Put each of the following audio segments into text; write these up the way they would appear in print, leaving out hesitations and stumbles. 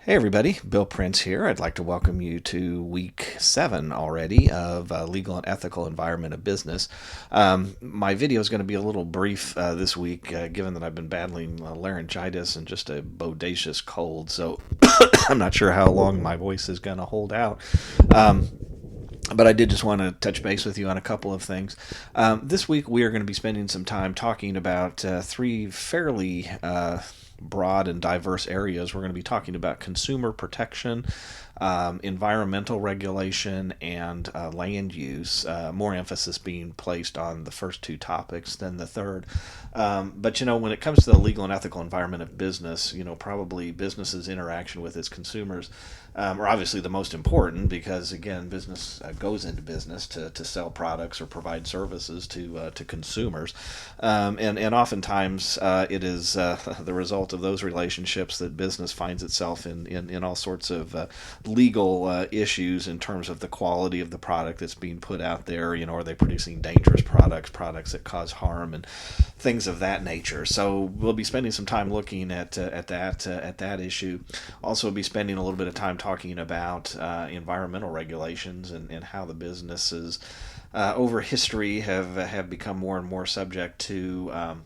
Hey everybody, Bill Prince here. I'd like to welcome you to week 7 already of Legal and Ethical Environment of Business. My video is going to be a little brief this week, given that I've been battling laryngitis and just a bodacious cold, so I'm not sure how long my voice is going to hold out. Um, but I did just want to touch base with you on a couple of things. This week, we are going to be spending some time talking about three fairly broad and diverse areas. We're going to be talking about consumer protection, environmental regulation, and land use. More emphasis being placed on the first two topics than the third. But when it comes to the legal and ethical environment of business, probably business's interaction with its consumers are obviously the most important because, again, business goes into business to sell products or provide services to consumers. And oftentimes it is the result of those relationships that business finds itself in all sorts of legal issues in terms of the quality of the product that's being put out there. Are they producing dangerous products that cause harm, and things of that nature. So we'll be spending some time looking at that issue. Also, be spending a little bit of time talking about environmental regulations and how the businesses over history have become more and more subject to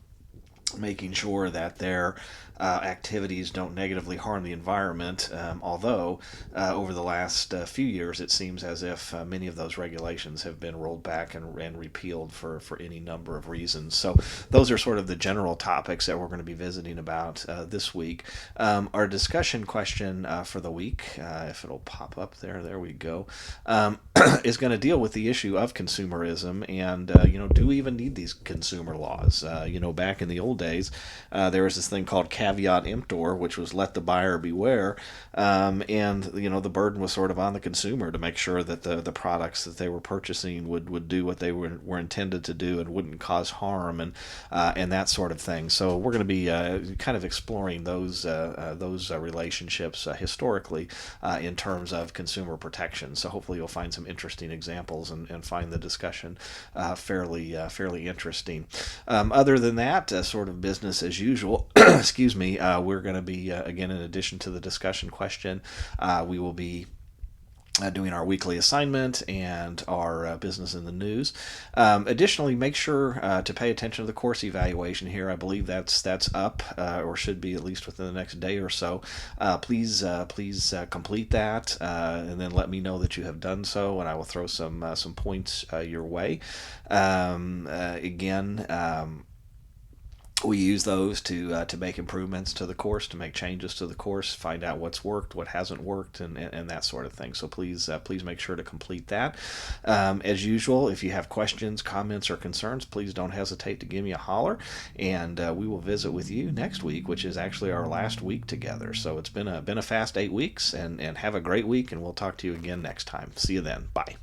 making sure that their activities don't negatively harm the environment. Although over the last few years, it seems as if many of those regulations have been rolled back and repealed for any number of reasons. So those are sort of the general topics that we're going to be visiting about this week. Our discussion question for the week, if it'll pop up there we go, is going to deal with the issue of consumerism and do we even need these consumer laws? Back in the old days, there was this thing called caveat emptor, which was let the buyer beware, and the burden was sort of on the consumer to make sure that the products that they were purchasing would do what they were intended to do and wouldn't cause harm and that sort of thing. So we're going to be kind of exploring those relationships historically in terms of consumer protection. So hopefully you'll find some interesting examples and find the discussion fairly interesting. Other than that, sort of business as usual. Excuse me. We're going to be again, in addition to the discussion question, we will be doing our weekly assignment and our business in the news. Additionally, make sure to pay attention to the course evaluation here. I believe that's up or should be at least within the next day or so. Please complete that and then let me know that you have done so, and I will throw some points your way. Again. We use those to make improvements to the course, to make changes to the course, find out what's worked, what hasn't worked, and that sort of thing. So please make sure to complete that. As usual, if you have questions, comments, or concerns, please don't hesitate to give me a holler, and we will visit with you next week, which is actually our last week together. So it's been a fast 8 weeks, and have a great week, and we'll talk to you again next time. See you then. Bye.